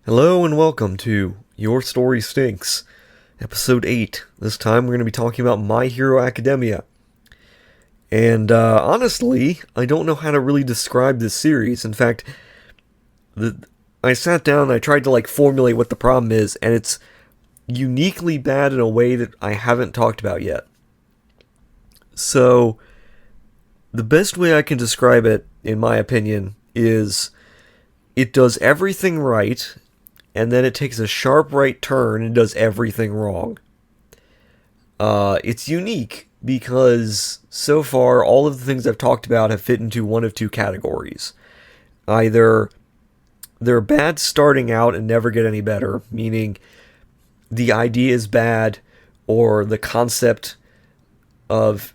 Hello and welcome to Your Story Stinks, Episode 8. This time we're going to be talking about My Hero Academia. And honestly, I don't know how to really describe this series. In fact, I sat down and I tried to formulate what the problem is, and it's uniquely bad in a way that I haven't talked about yet. So, the best way I can describe it, in my opinion, is it does everything right, and then it takes a sharp right turn and does everything wrong. It's unique because so far all of the things I've talked about have fit into one of two categories. Either they're bad starting out and never get any better, meaning the idea is bad, or the concept of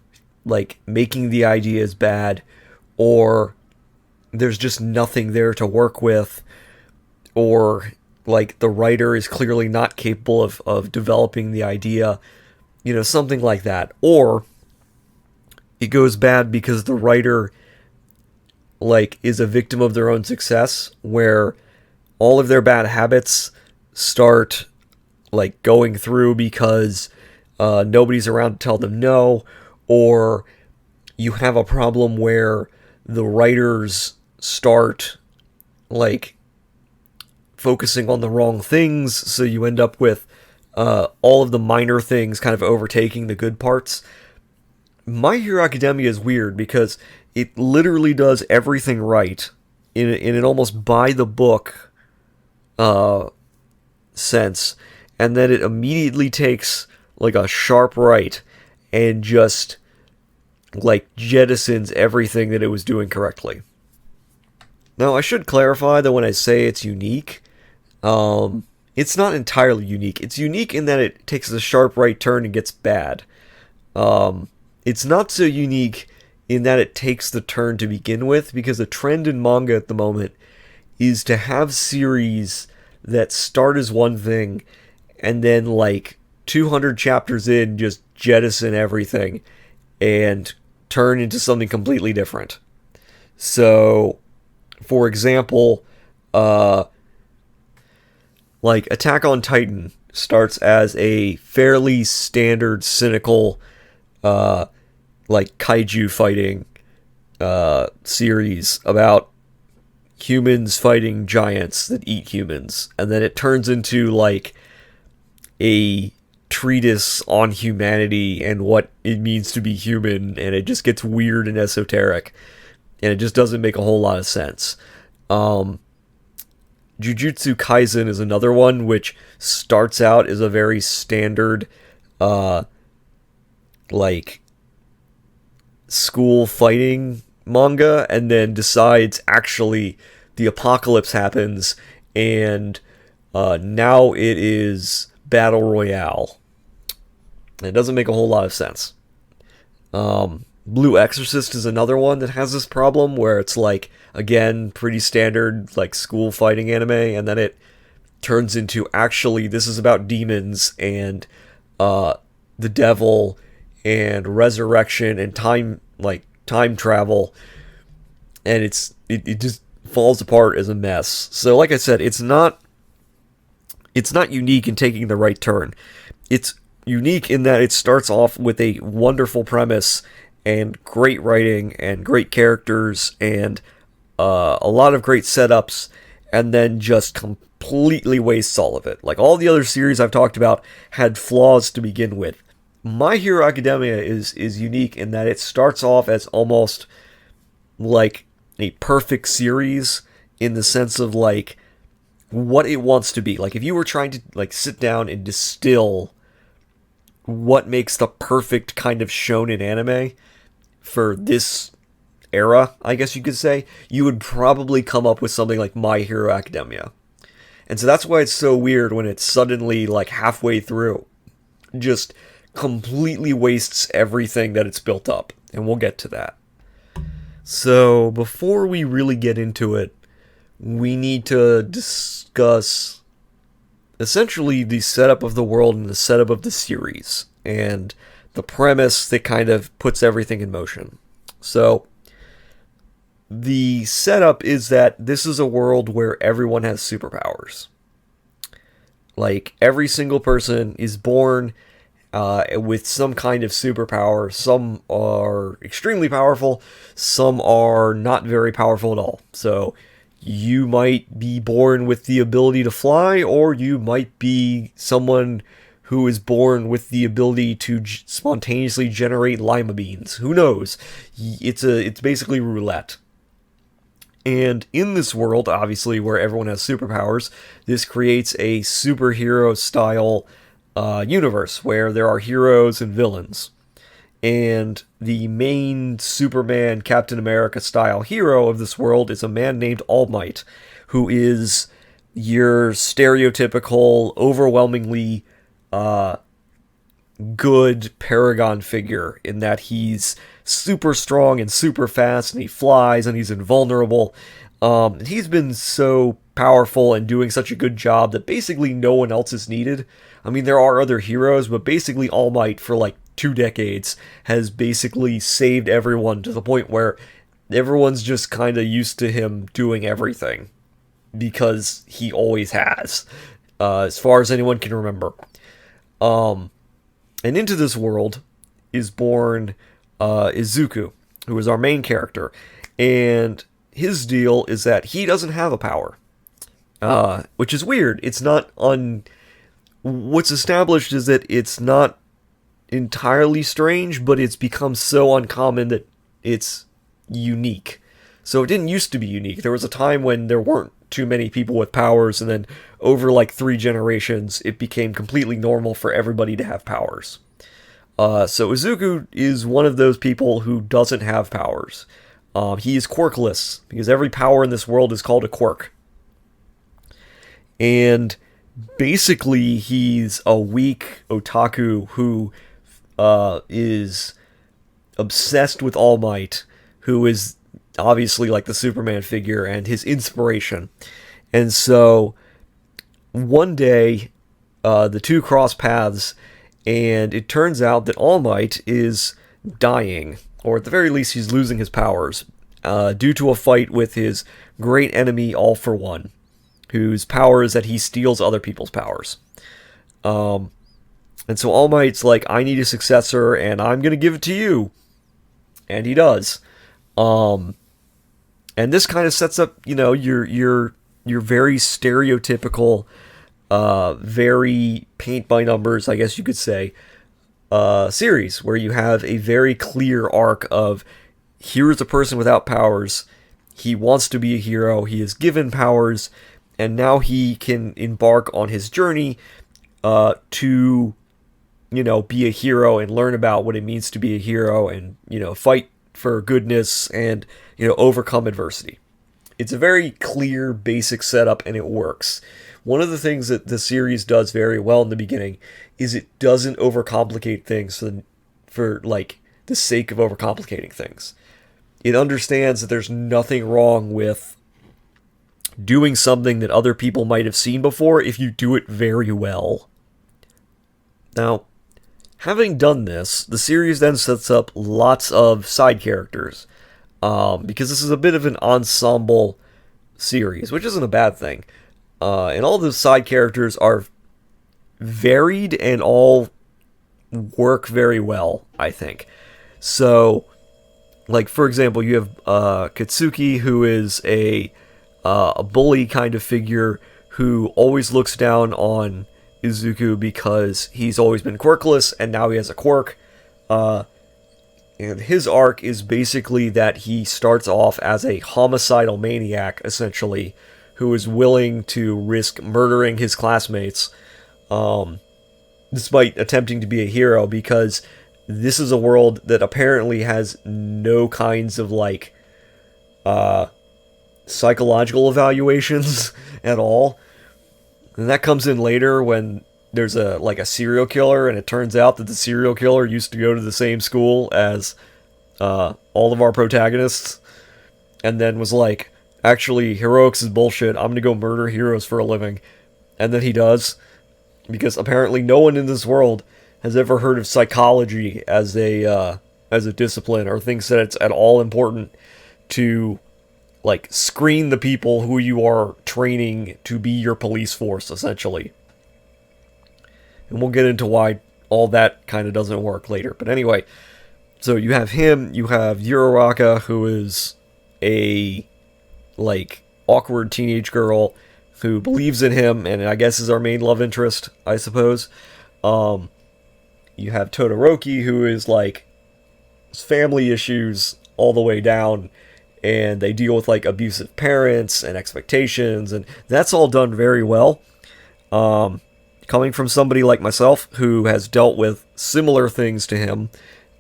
making the idea is bad, or there's just nothing there to work with, or the writer is clearly not capable of developing the idea, something like that. Or it goes bad because the writer is a victim of their own success, where all of their bad habits start going through because nobody's around to tell them no, or you have a problem where the writers start focusing on the wrong things, so you end up with all of the minor things kind of overtaking the good parts. My Hero Academia is weird because it literally does everything right in an almost by-the-book sense, and then it immediately takes a sharp right and just jettisons everything that it was doing correctly. Now, I should clarify that when I say it's unique, it's not entirely unique. It's unique in that it takes a sharp right turn and gets bad. It's not so unique in that it takes the turn to begin with, because the trend in manga at the moment is to have series that start as one thing and then 200 chapters in just jettison everything and turn into something completely different. So, for example, Attack on Titan starts as a fairly standard, cynical, kaiju fighting series about humans fighting giants that eat humans, and then it turns into a treatise on humanity and what it means to be human, and it just gets weird and esoteric, and it just doesn't make a whole lot of sense. Jujutsu Kaisen is another one, which starts out as a very standard, school fighting manga, and then decides actually the apocalypse happens, and now it is Battle Royale. It doesn't make a whole lot of sense. Blue Exorcist is another one that has this problem where it's again, pretty standard school fighting anime, and then it turns into actually this is about demons and the devil and resurrection and time travel, and it just falls apart as a mess. So like I said, it's not unique in taking the right turn. It's unique in that it starts off with a wonderful premise and great writing and great characters and a lot of great setups, and then just completely wastes all of it. All the other series I've talked about had flaws to begin with. My Hero Academia is unique in that it starts off as almost a perfect series in the sense of what it wants to be. If you were trying to sit down and distill what makes the perfect kind of shonen anime for this era, I guess you could say, you would probably come up with something like My Hero Academia. And so that's why it's so weird when it's suddenly halfway through just completely wastes everything that it's built up, and we'll get to that. So before we really get into it, we need to discuss essentially the setup of the world and the setup of the series, and the premise that kind of puts everything in motion. So, the setup is that this is a world where everyone has superpowers. Like, every single person is born with some kind of superpower. Some are extremely powerful, some are not very powerful at all. So, you might be born with the ability to fly, or you might be someone who is born with the ability to spontaneously generate lima beans. Who knows? It's basically roulette. And in this world, obviously, where everyone has superpowers, this creates a superhero style universe where there are heroes and villains. And the main Superman, Captain America style hero of this world is a man named All Might, who is your stereotypical, overwhelmingly good paragon figure in that he's super strong and super fast, and he flies, and he's invulnerable. He's been so powerful and doing such a good job that basically no one else is needed. I mean, there are other heroes, but basically All Might, for like 2 decades, has basically saved everyone to the point where everyone's just kind of used to him doing everything, because he always has, as far as anyone can remember. And into this world is born Izuku, who is our main character. And his deal is that he doesn't have a power. Which is weird. It's not what's established is that it's not entirely strange, but it's become so uncommon that it's unique. So it didn't used to be unique. There was a time when there weren't too many people with powers, and then over like 3 generations, it became completely normal for everybody to have powers. So Izuku is one of those people who doesn't have powers. He is quirkless, because every power in this world is called a quirk. And basically, he's a weak otaku who is obsessed with All Might, who is obviously like the Superman figure and his inspiration. And so one day the two cross paths, and it turns out that All Might is dying, or at the very least he's losing his powers due to a fight with his great enemy All For One, whose power is that he steals other people's powers. And so All Might's like, I need a successor, and I'm gonna give it to you. And he does. And this kind of sets up, your very stereotypical, very paint by numbers, I guess you could say, series, where you have a very clear arc of, here is a person without powers, he wants to be a hero, he is given powers, and now he can embark on his journey to, be a hero and learn about what it means to be a hero, and, fight for goodness and, overcome adversity. It's a very clear, basic setup, and it works. One of the things that the series does very well in the beginning is it doesn't overcomplicate things for the sake of overcomplicating things. It understands that there's nothing wrong with doing something that other people might have seen before if you do it very well. Now, having done this, the series then sets up lots of side characters, because this is a bit of an ensemble series, which isn't a bad thing. And all the side characters are varied and all work very well, I think. So, for example, you have Katsuki, who is a bully kind of figure who always looks down on Izuku because he's always been quirkless, and now he has a quirk. And his arc is basically that he starts off as a homicidal maniac, essentially, who is willing to risk murdering his classmates, despite attempting to be a hero, because this is a world that apparently has no kinds of, psychological evaluations at all. And that comes in later when there's a serial killer, and it turns out that the serial killer used to go to the same school as all of our protagonists, and then was like, actually, heroics is bullshit, I'm gonna go murder heroes for a living. And then he does, because apparently no one in this world has ever heard of psychology as a discipline, or thinks that it's at all important to screen the people who you are training to be your police force, essentially. And we'll get into why all that kind of doesn't work later. But anyway, so you have him, you have Uraraka, who is a, like, awkward teenage girl who believes in him, and I guess is our main love interest, I suppose. You have Todoroki, who is, like, family issues all the way down, and they deal with, like, abusive parents and expectations, and that's all done very well. Coming from somebody like myself who has dealt with similar things to him,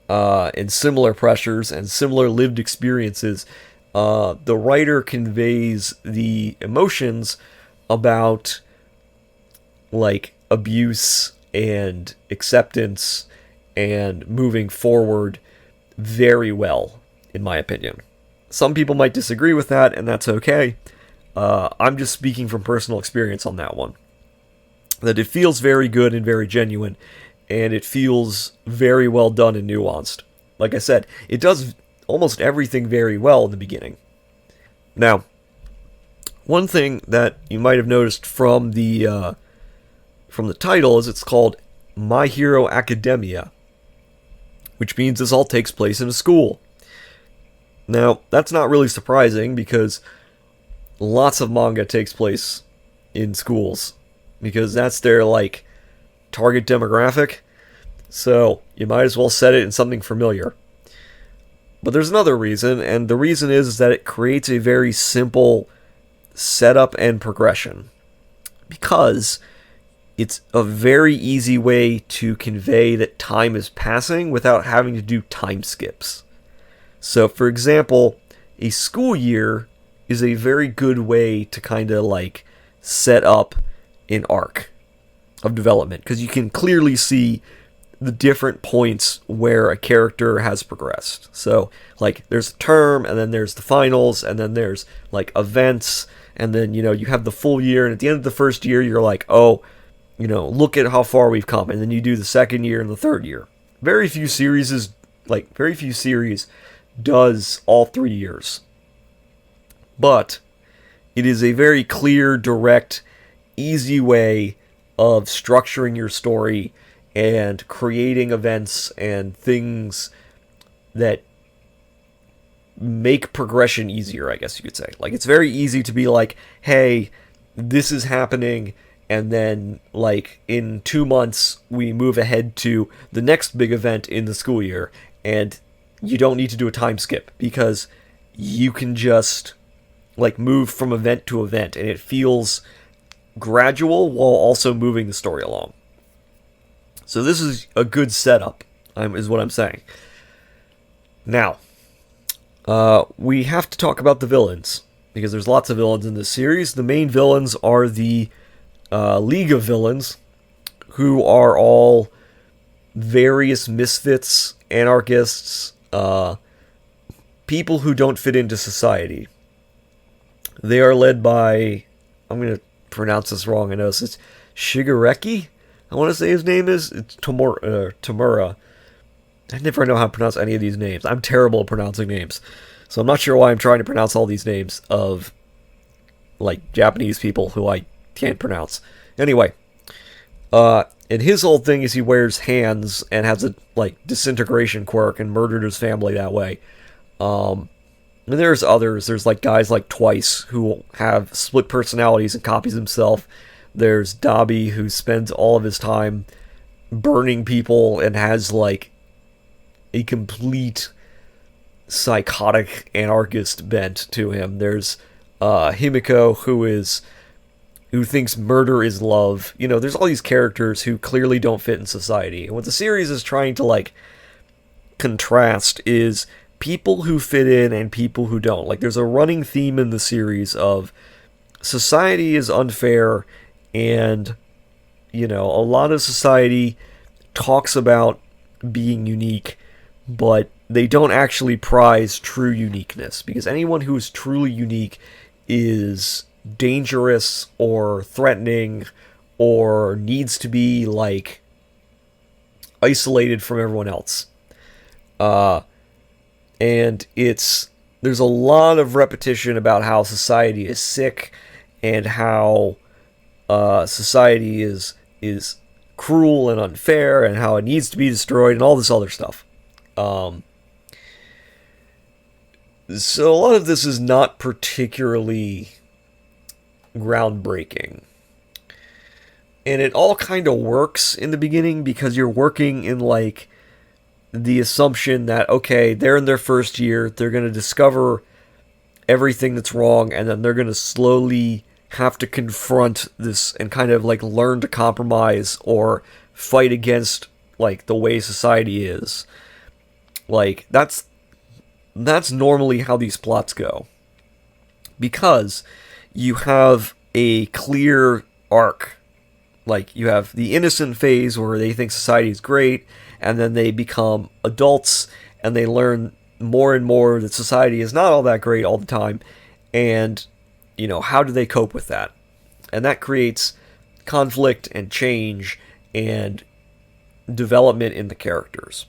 and similar pressures and similar lived experiences, the writer conveys the emotions about, like, abuse and acceptance and moving forward very well, in my opinion. Some people might disagree with that, and that's okay. I'm just speaking from personal experience on that one. That it feels very good and very genuine, and it feels very well done and nuanced. Like I said, it does almost everything very well in the beginning. Now, one thing that you might have noticed from the title is it's called My Hero Academia, which means this all takes place in a school. Now, that's not really surprising because lots of manga takes place in schools, because that's their, like, target demographic. So you might as well set it in something familiar. But there's another reason, and the reason is that it creates a very simple setup and progression. Because it's a very easy way to convey that time is passing without having to do time skips. So, for example, a school year is a very good way to kind of, like, set up an arc of development, because you can clearly see the different points where a character has progressed. So, like, there's a term, and then there's the finals, and then there's, like, events, and then, you know, you have the full year, and at the end of the first year, you're like, oh, you know, look at how far we've come, and then you do the second year and the third year. Very few series does all 3 years. But it is a very clear, direct, easy way of structuring your story and creating events and things that make progression easier, I guess you could say. Like, it's very easy to be like, hey, this is happening, and then, like, in 2 months, we move ahead to the next big event in the school year, and you don't need to do a time skip, because you can just, like, move from event to event, and it feels gradual while also moving the story along. So this is a good setup, is what I'm saying. Now, we have to talk about the villains, because there's lots of villains in this series. The main villains are the League of Villains, who are all various misfits, anarchists, people who don't fit into society. They are led by, I'm going to pronounce this wrong, I know it's Shigareki, I want to say his name is. It's Tamura. I never know how to pronounce any of these names. I'm terrible at pronouncing names. So I'm not sure why I'm trying to pronounce all these names of, like, Japanese people who I can't pronounce. Anyway, and his whole thing is he wears hands and has a, like, disintegration quirk and murdered his family that way. And there's others. There's, like, guys like Twice who have split personalities and copies himself. There's Dabi, who spends all of his time burning people and has, like, a complete psychotic anarchist bent to him. There's Himiko, who thinks murder is love. You know, there's all these characters who clearly don't fit in society. And what the series is trying to, like, contrast is people who fit in and people who don't. Like, there's a running theme in the series of society is unfair, and, you know, a lot of society talks about being unique, but they don't actually prize true uniqueness, because anyone who is truly unique is dangerous or threatening or needs to be, like, isolated from everyone else. And there's a lot of repetition about how society is sick and how society is cruel and unfair and how it needs to be destroyed and all this other stuff. So a lot of this is not particularly groundbreaking. And it all kind of works in the beginning because you're working in like the assumption that, okay, they're in their first year, they're going to discover everything that's wrong, and then they're going to slowly have to confront this and kind of like learn to compromise or fight against like the way society is. Like that's normally how these plots go. Because you have a clear arc. Like, you have the innocent phase where they think society is great, and then they become adults, and they learn more and more that society is not all that great all the time, and, you know, how do they cope with that? And that creates conflict and change and development in the characters.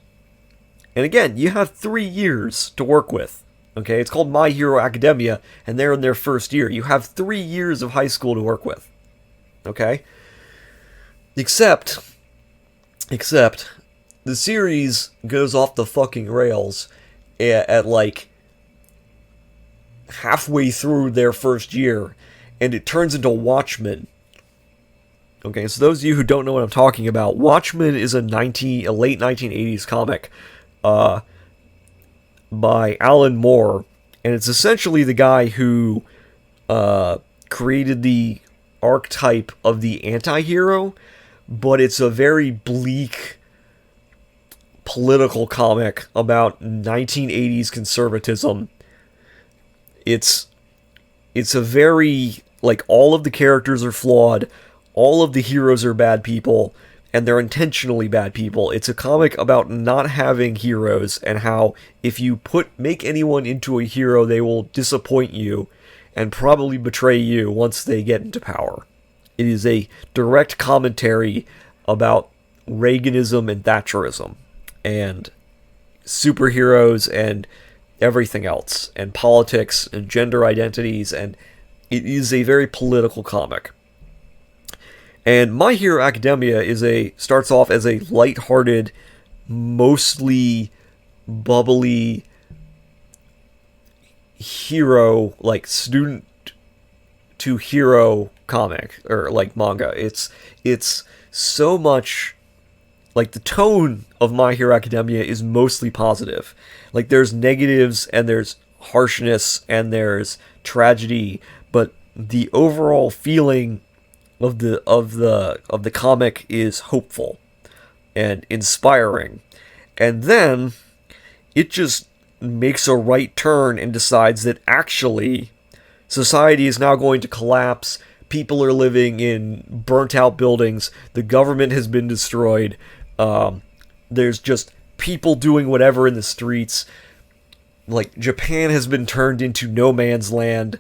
And again, you have 3 years to work with. Okay, it's called My Hero Academia, and they're in their first year. You have 3 years of high school to work with. Okay? Except, the series goes off the fucking rails at like halfway through their first year, and it turns into Watchmen. Okay, so those of you who don't know what I'm talking about, Watchmen is a late 1980s comic by Alan Moore, and it's essentially the guy who created the archetype of the anti-hero, but it's a very bleak political comic about 1980s conservatism. It's a very, like, all of the characters are flawed, all of the heroes are bad people, and they're intentionally bad people. It's a comic about not having heroes and how if you make anyone into a hero, they will disappoint you and probably betray you once they get into power. It is a direct commentary about Reaganism and Thatcherism and superheroes and everything else, and politics and gender identities, and it is a very political comic. And My Hero Academia starts off as a lighthearted, mostly bubbly hero, like student to hero comic, or like manga. It's so much, like, the tone of My Hero Academia is mostly positive. Like, there's negatives and there's harshness and there's tragedy, but the overall feeling of the comic is hopeful and inspiring. And then it just makes a right turn and decides that actually society is now going to collapse. People are living in burnt out buildings. The government has been destroyed. There's just people doing whatever in the streets. Like, Japan has been turned into no man's land.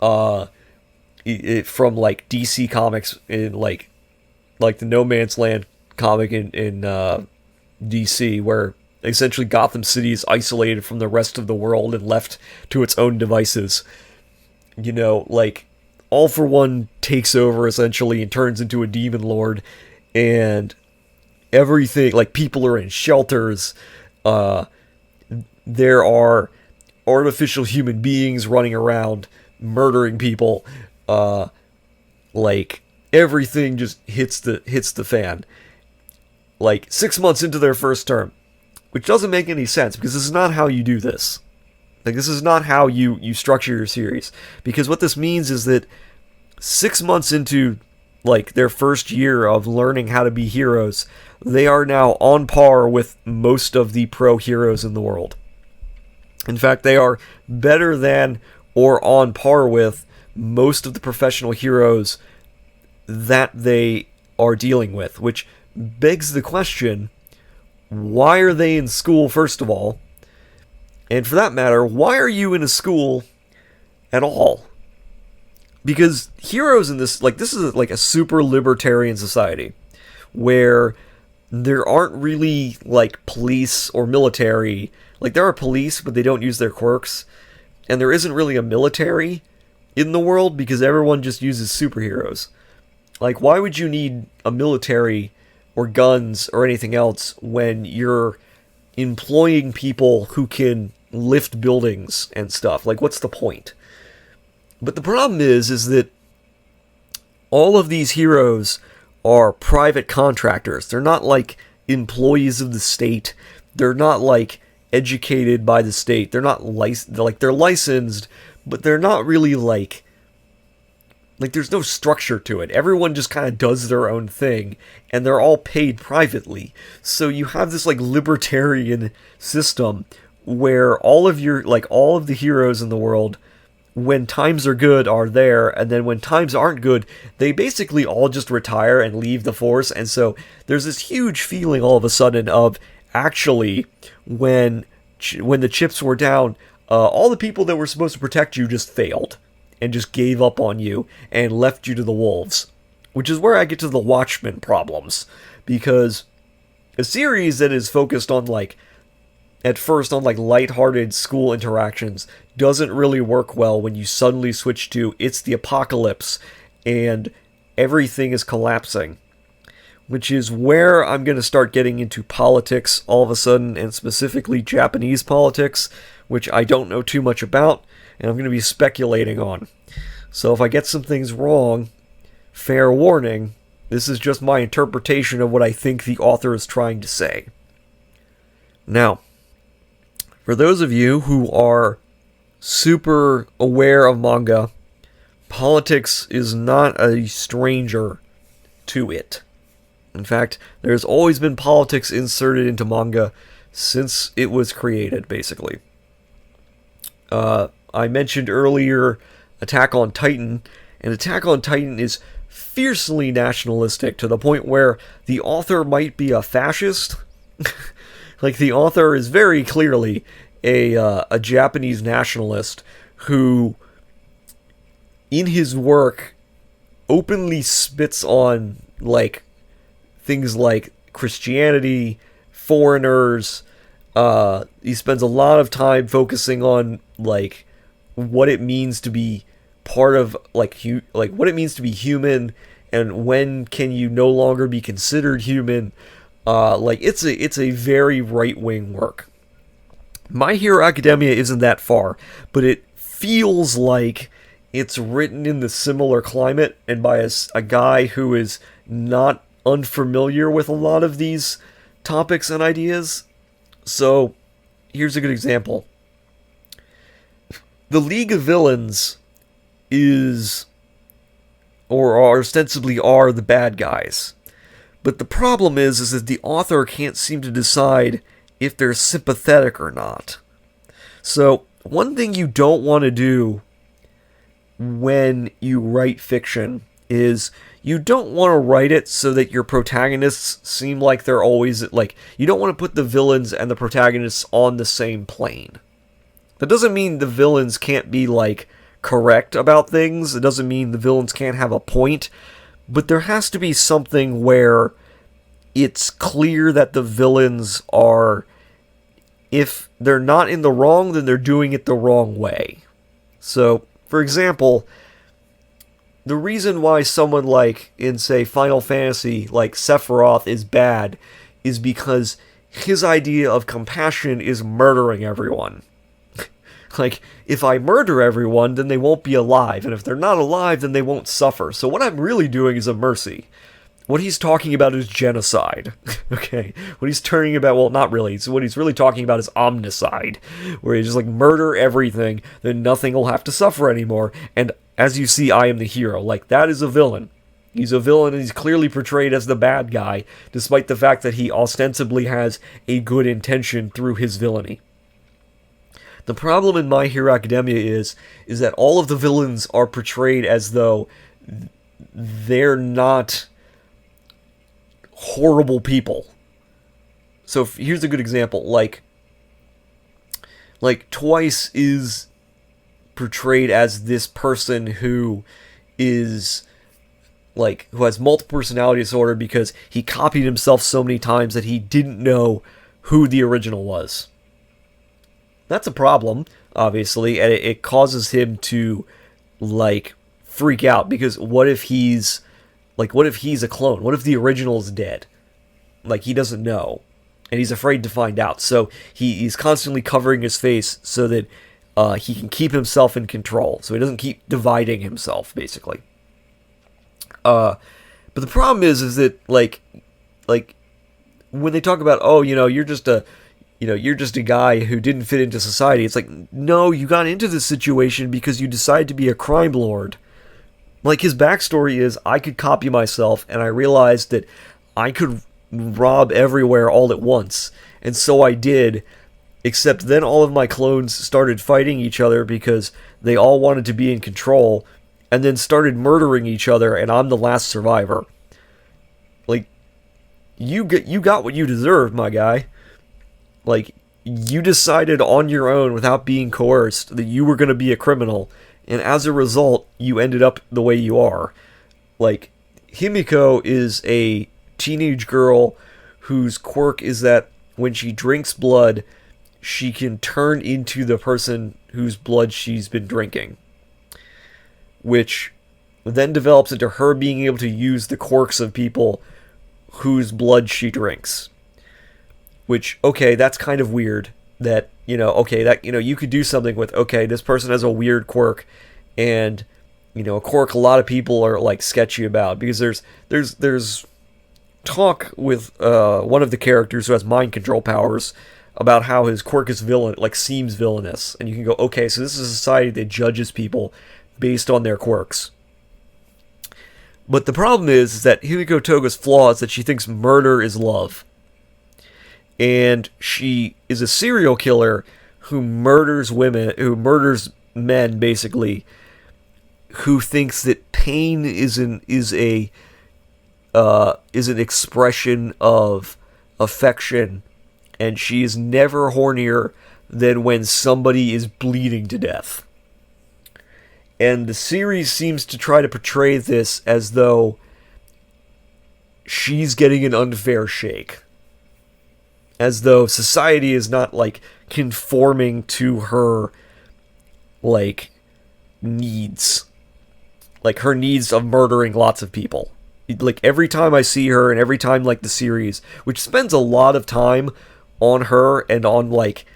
From like DC Comics, in like the No Man's Land comic in DC, where essentially Gotham City is isolated from the rest of the world and left to its own devices. You know, like, All for One takes over essentially and turns into a demon lord, and everything, like, people are in shelters. There are artificial human beings running around murdering people. Like, everything just hits the fan. Like, 6 months into their first term, which doesn't make any sense, because this is not how you do this. Like, this is not how you structure your series. Because what this means is that 6 months into, like, their first year of learning how to be heroes, they are now on par with most of the pro heroes in the world. In fact, they are better than or on par with most of the professional heroes that they are dealing with, which begs the question, why are they in school, first of all? And for that matter, why are you in a school at all? Because heroes in this, like, this is like a super libertarian society where there aren't really, like, police or military. Like, there are police, but they don't use their quirks. And there isn't really a military in the world because everyone just uses superheroes. Like, why would you need a military or guns or anything else when you're employing people who can lift buildings and stuff. Like, what's the point? But the problem is that all of these heroes are private contractors. They're not like employees of the state. They're not like educated by the state. They're not they're licensed, but they're not really like there's no structure to it. Everyone just kind of does their own thing, and they're all paid privately. So you have this like libertarian system where all of the heroes in the world, when times are good, are there, and then when times aren't good, they basically all just retire and leave the force. And so there's this huge feeling all of a sudden of, actually, when the chips were down, all the people that were supposed to protect you just failed and just gave up on you and left you to the wolves. Which is where I get to the Watchmen problems, because a series that is focused on at first on lighthearted school interactions doesn't really work well when you suddenly switch to it's the apocalypse and everything is collapsing. Which is where I'm going to start getting into politics all of a sudden, and specifically Japanese politics, which I don't know too much about, and I'm going to be speculating on. So if I get some things wrong, fair warning, this is just my interpretation of what I think the author is trying to say. Now, for those of you who are super aware of manga, politics is not a stranger to it. In fact, there's always been politics inserted into manga since it was created, basically. I mentioned earlier Attack on Titan, and Attack on Titan is fiercely nationalistic to the point where the author might be a fascist. The author is very clearly a Japanese nationalist who, in his work, openly spits on, things like Christianity, foreigners. He spends a lot of time focusing on, what it means to be part of, what it means to be human, and when can you no longer be considered human. It's a very right-wing work. My Hero Academia isn't that far, but it feels like it's written in the similar climate and by a guy who is not unfamiliar with a lot of these topics and ideas. So, here's a good example. The League of Villains ostensibly are the bad guys. But the problem is that the author can't seem to decide if they're sympathetic or not. So, one thing you don't want to do when you write fiction is you don't want to write it so that your protagonists seem like they're always, you don't want to put the villains and the protagonists on the same plane. That doesn't mean the villains can't be, correct about things. It doesn't mean the villains can't have a point. But there has to be something where it's clear that the villains are, if they're not in the wrong, then they're doing it the wrong way. So, for example, the reason why someone in, say, Final Fantasy, Sephiroth, is bad is because his idea of compassion is murdering everyone. If I murder everyone, then they won't be alive, and if they're not alive, then they won't suffer. So what I'm really doing is a mercy. What he's talking about is genocide. Okay? What he's turning about, well, not really. So what he's really talking about is omnicide, where you just, murder everything, then nothing will have to suffer anymore, and as you see, I am the hero. That is a villain. He's a villain, and he's clearly portrayed as the bad guy, despite the fact that he ostensibly has a good intention through his villainy. The problem in My Hero Academia is that all of the villains are portrayed as though they're not horrible people. So here's a good example. Twice is portrayed as this person who is who has multiple personality disorder because he copied himself so many times that he didn't know who the original was. That's a problem, obviously, and it causes him to freak out, because what if he's a clone? What if the original is dead? Like, he doesn't know, and he's afraid to find out. So he's constantly covering his face so that he can keep himself in control, so he doesn't keep dividing himself, basically. But the problem is that like when they talk about, oh, you're just a guy who didn't fit into society. It's like, no, you got into this situation because you decided to be a crime lord. Like, his backstory is, I could copy myself, and I realized that I could rob everywhere all at once. And so I did, except then all of my clones started fighting each other because they all wanted to be in control, and then started murdering each other, and I'm the last survivor. Like, you got what you deserved, my guy. Like, you decided on your own without being coerced that you were going to be a criminal, and as a result, you ended up the way you are. Like, Himiko is a teenage girl whose quirk is that when she drinks blood, she can turn into the person whose blood she's been drinking, which then develops into her being able to use the quirks of people whose blood she drinks. Which, okay, that's kind of weird. That, you could do something with, okay, this person has a weird quirk, and, a quirk a lot of people are, like, sketchy about, because there's talk with one of the characters who has mind control powers about how his quirk is seems villainous, and you can go, okay, so this is a society that judges people based on their quirks. But the problem is that Himiko Toga's flaw is that she thinks murder is love. And she is a serial killer who murders men, basically, who thinks that pain is an expression of affection, and she is never hornier than when somebody is bleeding to death. And the series seems to try to portray this as though she's getting an unfair shake. As though society is not, like, conforming to her, like, needs. Like, her needs of murdering lots of people. Like, every time I see her, and every time, like, the series, which spends a lot of time on her and on, like,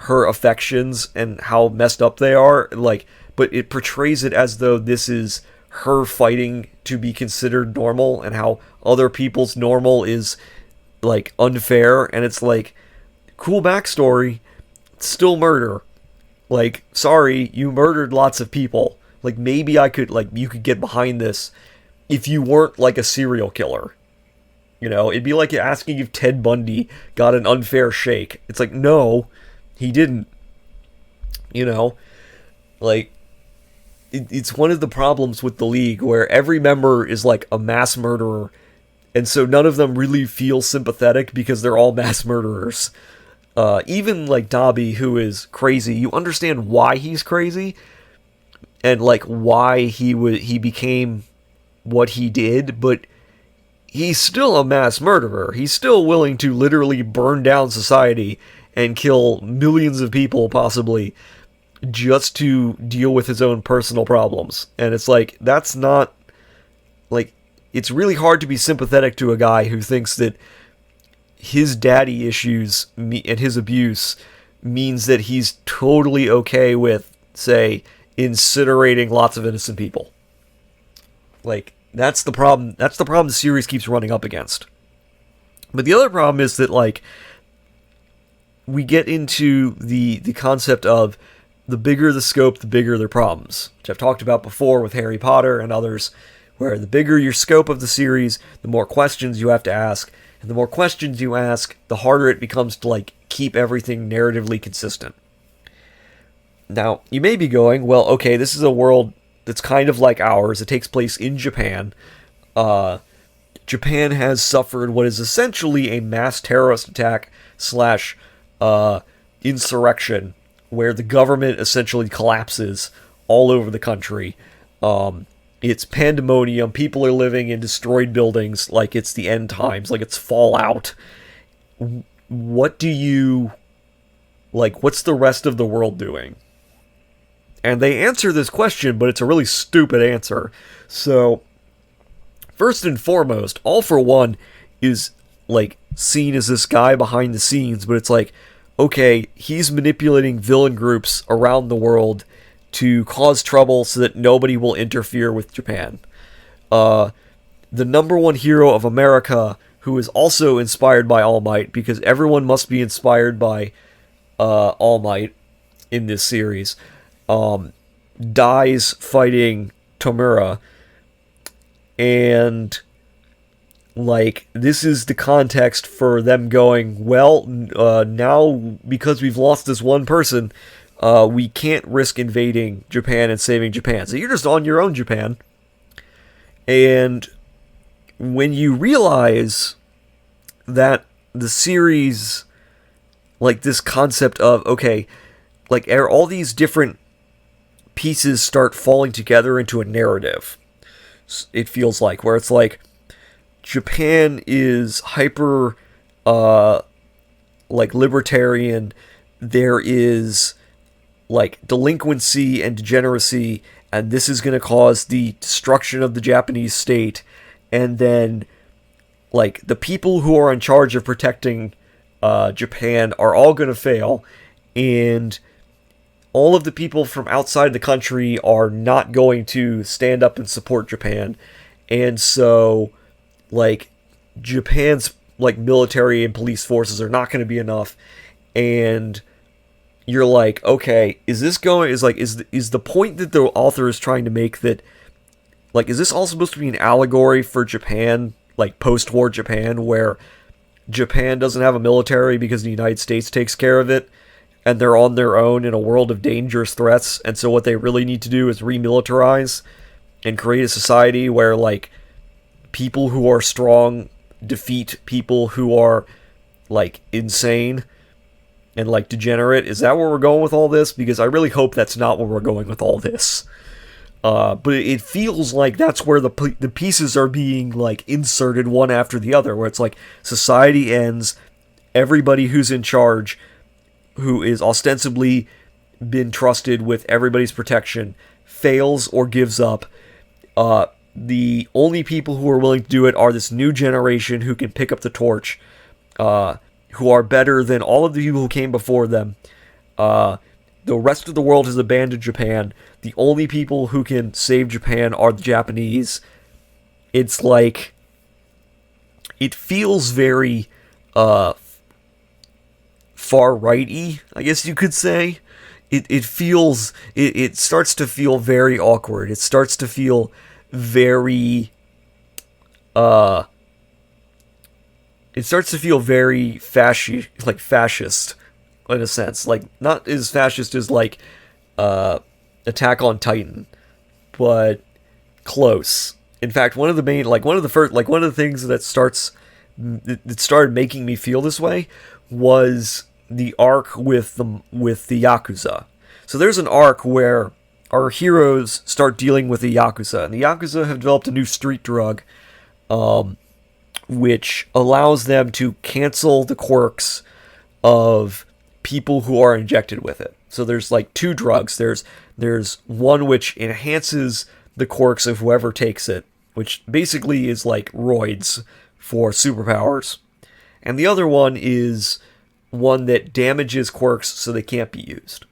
her affections and how messed up they are, like, but it portrays it as though this is her fighting to be considered normal, and how other people's normal is, like, unfair, and it's like, cool backstory, still murder. Like, sorry, you murdered lots of people. Like, maybe you could get behind this if you weren't, like, a serial killer. It'd be like asking if Ted Bundy got an unfair shake. It's like, no, he didn't. Like, it's one of the problems with the League, where every member is, like, a mass murderer, and so none of them really feel sympathetic because they're all mass murderers. Even, like, Dobby, who is crazy, you understand why he's crazy, and, like, why he became what he did, but he's still a mass murderer. He's still willing to literally burn down society and kill millions of people, possibly, just to deal with his own personal problems. And it's like, that's not, like, it's really hard to be sympathetic to a guy who thinks that his daddy issues and his abuse means that he's totally okay with, say, incinerating lots of innocent people. Like, that's the problem. That's the problem the series keeps running up against. But the other problem is that, like, we get into the concept of the bigger the scope, the bigger their problems, which I've talked about before with Harry Potter and others, where the bigger your scope of the series, the more questions you have to ask, and the more questions you ask, the harder it becomes to, like, keep everything narratively consistent. Now, you may be going, well, okay, this is a world that's kind of like ours. It takes place in Japan. Japan has suffered what is essentially a mass terrorist attack / insurrection, where the government essentially collapses all over the country. It's pandemonium. People are living in destroyed buildings like it's the end times, like it's Fallout. What's the rest of the world doing? And they answer this question, but it's a really stupid answer. So, first and foremost, All for One is like seen as this guy behind the scenes, but it's like, okay, he's manipulating villain groups around the world to cause trouble so that nobody will interfere with Japan. The number one hero of America, who is also inspired by All Might, because everyone must be inspired by All Might in this series, dies fighting Tomura. And like, this is the context for them going, well, now because we've lost this one person, we can't risk invading Japan and saving Japan. So you're just on your own, Japan. And when you realize that the series, like this concept of, okay, like all these different pieces start falling together into a narrative, it feels like, where it's like, Japan is hyper, like, libertarian. There is, like, delinquency and degeneracy, and this is going to cause the destruction of the Japanese state. And then, like, the people who are in charge of protecting Japan are all going to fail, and all of the people from outside the country are not going to stand up and support Japan. And so, like, Japan's, like, military and police forces are not going to be enough. And you're like, okay, is the point that the author is trying to make that, like, is this all supposed to be an allegory for Japan, like, post-war Japan, where Japan doesn't have a military because the United States takes care of it, and they're on their own in a world of dangerous threats, and so what they really need to do is remilitarize and create a society where, like, people who are strong defeat people who are, like, insane and, like, degenerate? Is that where we're going with all this? Because I really hope that's not where we're going with all this. But it feels like that's where the pieces are being, like, inserted one after the other, where it's like, society ends, everybody who's in charge, who is ostensibly been trusted with everybody's protection, fails or gives up. The only people who are willing to do it are this new generation who can pick up the torch, who are better than all of the people who came before them. The rest of the world has abandoned Japan. The only people who can save Japan are the Japanese. It's like, it feels very far-righty, I guess you could say. It starts to feel very awkward. It starts to feel very fascist in a sense, like, not as fascist as, like, Attack on Titan, but close. In fact, one of the things that started making me feel this way was the arc with the Yakuza. So there's an arc where our heroes start dealing with the Yakuza, and the Yakuza have developed a new street drug, which allows them to cancel the quirks of people who are injected with it. So there's, like, two drugs. There's one which enhances the quirks of whoever takes it, which basically is like roids for superpowers. And the other one is one that damages quirks so they can't be used.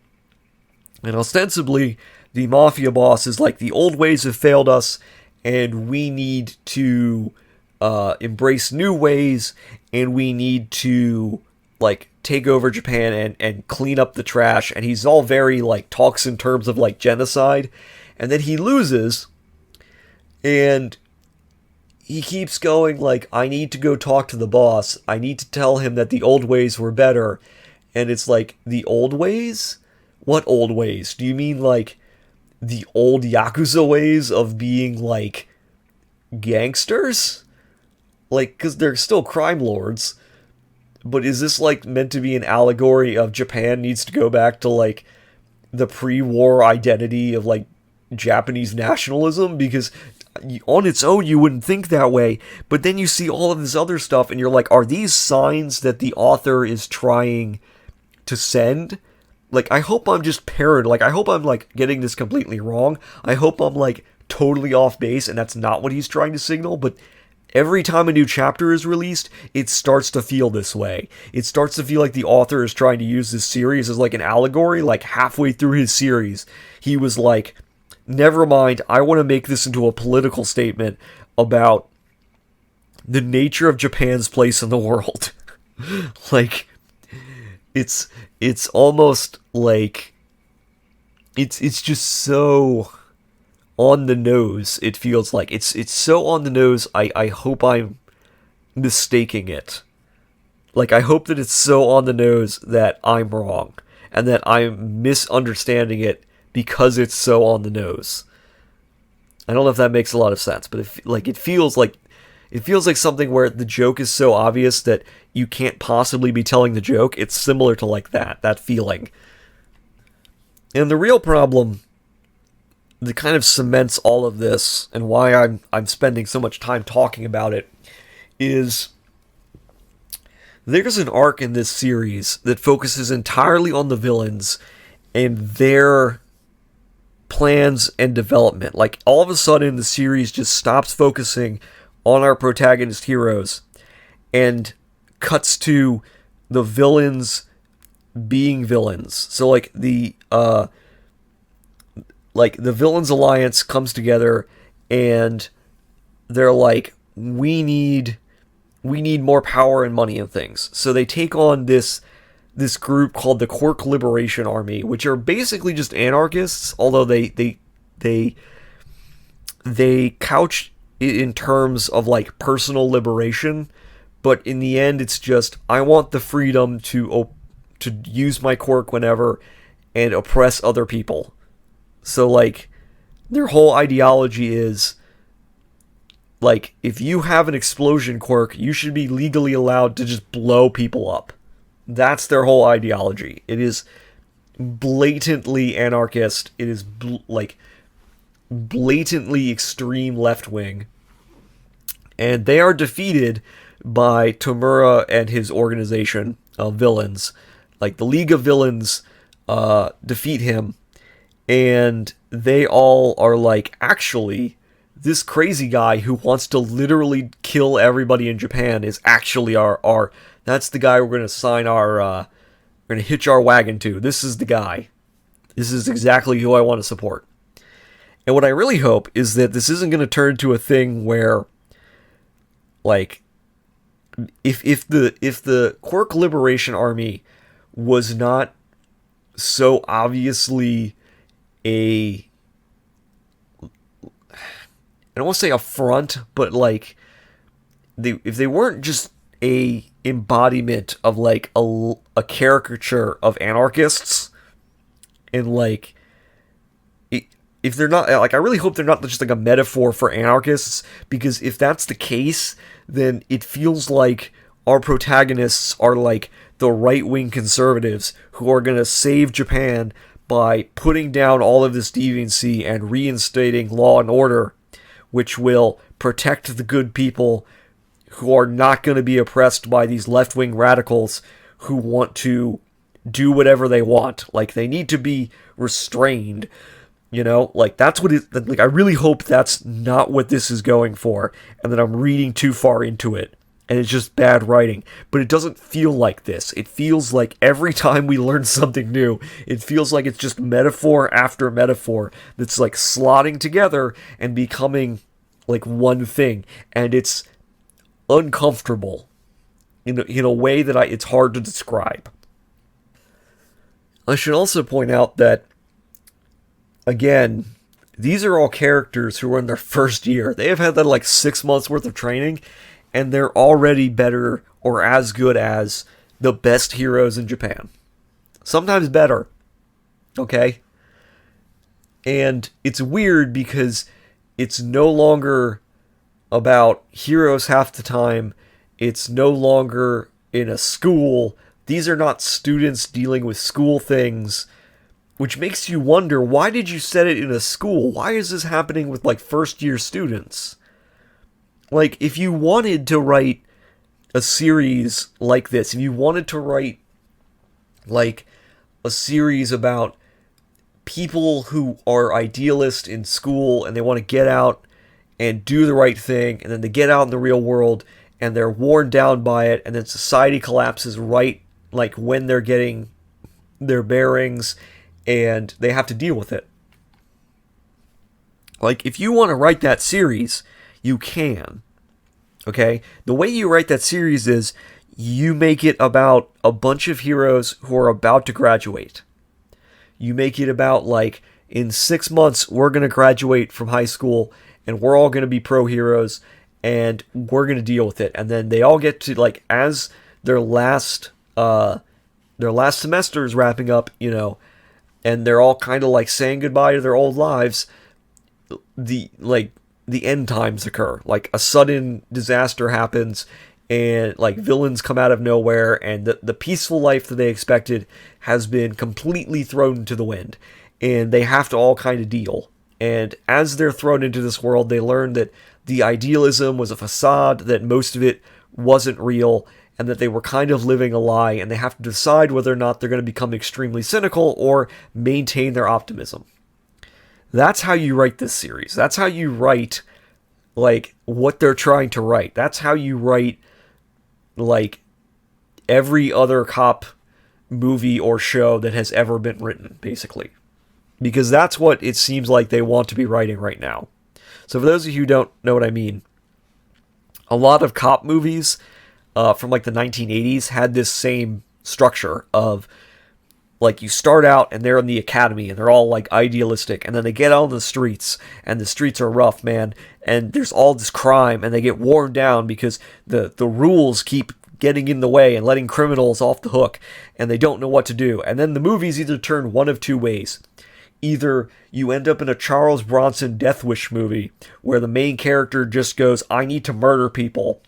And ostensibly, the mafia boss is like, the old ways have failed us, and we need to embrace new ways, and we need to, like, take over Japan and clean up the trash. And he's all very, like, talks in terms of, like, genocide. And then he loses, and he keeps going, like, I need to go talk to the boss. I need to tell him that the old ways were better. And it's like, the old ways? What old ways? Do you mean, like, the old Yakuza ways of being, like, gangsters? Like, because they're still crime lords. But is this, like, meant to be an allegory of Japan needs to go back to, like, the pre-war identity of, like, Japanese nationalism? Because on its own, you wouldn't think that way. But then you see all of this other stuff, and you're like, are these signs that the author is trying to send? Like, I hope I'm just paranoid. Like, I hope I'm, like, getting this completely wrong. I hope I'm, like, totally off base, and that's not what he's trying to signal. But every time a new chapter is released, it starts to feel this way. It starts to feel like the author is trying to use this series as like an allegory. Like halfway through his series, he was like, never mind, I want to make this into a political statement about the nature of Japan's place in the world. Like, it's almost like it's just so on the nose. It feels like it's so on the nose. I hope I'm mistaking it. Like, I hope that it's so on the nose that I'm wrong and that I'm misunderstanding it because it's so on the nose. I don't know if that makes a lot of sense, but it feels like something where the joke is so obvious that you can't possibly be telling the joke. It's similar to like that feeling. And the real problem that kind of cements all of this and why I'm spending so much time talking about it is there's an arc in this series that focuses entirely on the villains and their plans and development. Like, all of a sudden the series just stops focusing on our protagonist heroes and cuts to the villains being villains. So the Villains Alliance comes together and they're like, we need more power and money and things. So they take on this group called the Quirk Liberation Army, which are basically just anarchists, although they couch it in terms of like personal liberation, but in the end it's just, I want the freedom to use my quirk whenever and oppress other people. So like their whole ideology is like, if you have an explosion quirk, you should be legally allowed to just blow people up. That's their whole ideology. It is blatantly anarchist. It is blatantly extreme left-wing. And they are defeated by Tamura and his organization of villains. Like, the League of Villains defeat him, and they all are like, actually, this crazy guy who wants to literally kill everybody in Japan is actually our that's the guy we're going to sign we're going to hitch our wagon to. This is the guy. This is exactly who I want to support. And what I really hope is that this isn't going to turn to a thing where, like, if the Quirk Liberation Army was not so obviously I don't want to say a front, but like, if they weren't just a embodiment of like a caricature of anarchists, and like, if they're not, like, I really hope they're not just like a metaphor for anarchists, because if that's the case, then it feels like our protagonists are like the right-wing conservatives who are going to save Japan by putting down all of this deviancy and reinstating law and order, which will protect the good people who are not going to be oppressed by these left-wing radicals who want to do whatever they want. Like, they need to be restrained, you know? Like, that's what it, like, I really hope that's not what this is going for, and that I'm reading too far into it, and it's just bad writing. But it doesn't feel like this. It feels like every time we learn something new, it feels like it's just metaphor after metaphor that's like slotting together and becoming like one thing, and it's uncomfortable in a way that it's hard to describe. I should also point out that, again, these are all characters who are in their first year. They have had that like 6 months worth of training, and they're already better or as good as the best heroes in Japan. Sometimes better. Okay? And it's weird because it's no longer about heroes half the time. It's no longer in a school. These are not students dealing with school things, which makes you wonder, why did you set it in a school? Why is this happening with like first year students? Like, if you wanted to write a series like this, if you wanted to write like a series about people who are idealists in school and they want to get out and do the right thing, and then they get out in the real world and they're worn down by it, and then society collapses right like when they're getting their bearings, and they have to deal with it. Like, if you want to write that series, you can. Okay? The way you write that series is you make it about a bunch of heroes who are about to graduate. You make it about, like, in 6 months, we're going to graduate from high school, and we're all going to be pro heroes, and we're going to deal with it. And then they all get to, like, as their last semester is wrapping up, and they're all kind of, like, saying goodbye to their old lives, the end times occur. Like, a sudden disaster happens, and like villains come out of nowhere, and the peaceful life that they expected has been completely thrown into the wind, and they have to all kind of deal. And as they're thrown into this world, they learn that the idealism was a facade, that most of it wasn't real, and that they were kind of living a lie, and they have to decide whether or not they're going to become extremely cynical or maintain their optimism. That's how you write this series. That's how you write, like, what they're trying to write. That's how you write, like, every other cop movie or show that has ever been written, basically. Because that's what it seems like they want to be writing right now. So for those of you who don't know what I mean, a lot of cop movies from, like, the 1980s had this same structure of, like, you start out and they're in the academy and they're all, like, idealistic, and then they get out on the streets and the streets are rough, man, and there's all this crime and they get worn down because the rules keep getting in the way and letting criminals off the hook, and they don't know what to do. And then the movies either turn one of two ways. Either you end up in a Charles Bronson Death Wish movie where the main character just goes, I need to murder people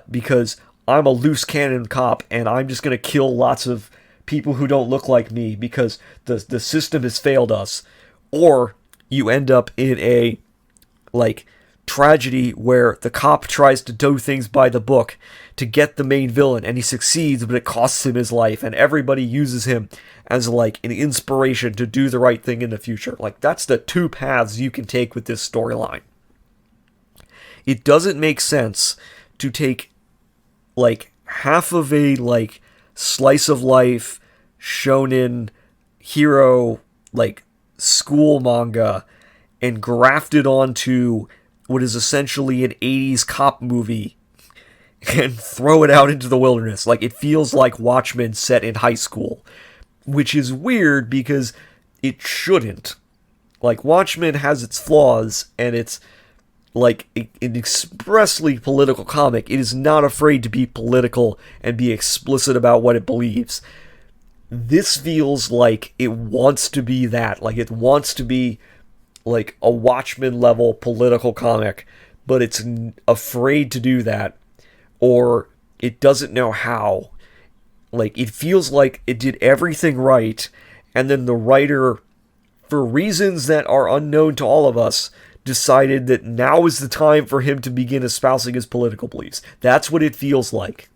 because I'm a loose cannon cop and I'm just going to kill lots of people who don't look like me because the system has failed us. Or you end up in a, like, tragedy where the cop tries to do things by the book to get the main villain, and he succeeds, but it costs him his life, and everybody uses him as, like, an inspiration to do the right thing in the future. Like, that's the two paths you can take with this storyline. It doesn't make sense to take, like, half of a, like, slice of life shonen hero, like, school manga and graft it onto what is essentially an 80s cop movie and throw it out into the wilderness. Like, it feels like Watchmen set in high school, which is weird because it shouldn't. Like, Watchmen has its flaws, and it's like an expressly political comic. It is not afraid to be political and be explicit about what it believes. This feels like it wants to be that. Like, it wants to be like a Watchmen level political comic, but it's afraid to do that, or it doesn't know how. Like, it feels like it did everything right, and then the writer, for reasons that are unknown to all of us, decided that now is the time for him to begin espousing his political beliefs. That's what it feels like.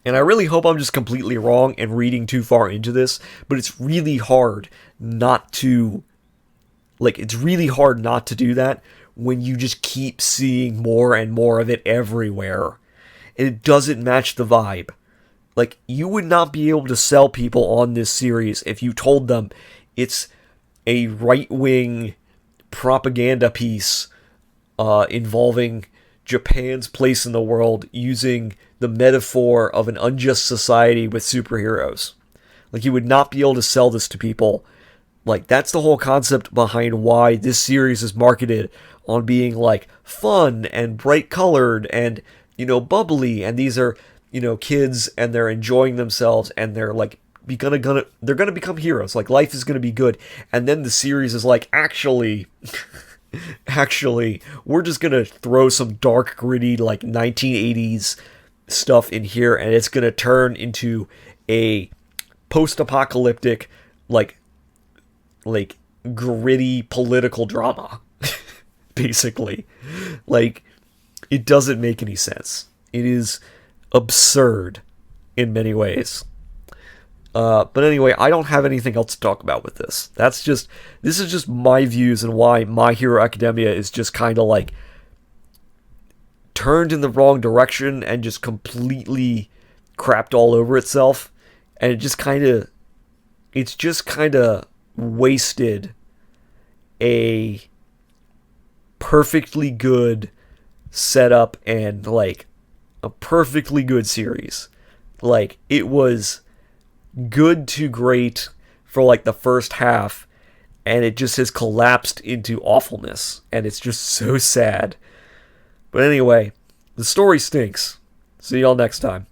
And I really hope I'm just completely wrong and reading too far into this, but it's really hard not to, like, it's really hard not to do that when you just keep seeing more and more of it everywhere. And it doesn't match the vibe. Like, you would not be able to sell people on this series if you told them it's a right-wing propaganda piece involving Japan's place in the world using the metaphor of an unjust society with superheroes. Like, you would not be able to sell this to people. Like, that's the whole concept behind why this series is marketed on being, like, fun and bright colored and, bubbly, and these are, kids, and they're enjoying themselves, and they're, like, they're gonna become heroes. Like, life is gonna be good. And then the series is like, actually, we're just gonna throw some dark, gritty, like, 1980s stuff in here, and it's gonna turn into a post-apocalyptic, like gritty political drama. Basically. Like, it doesn't make any sense. It is absurd in many ways. But anyway, I don't have anything else to talk about with this. This is just my views and why My Hero Academia is just kind of like turned in the wrong direction and just completely crapped all over itself. And it's just kind of wasted a perfectly good setup and like a perfectly good series. Like, it was good to great for like the first half, and it just has collapsed into awfulness, and it's just so sad. But anyway, the story stinks. See y'all next time.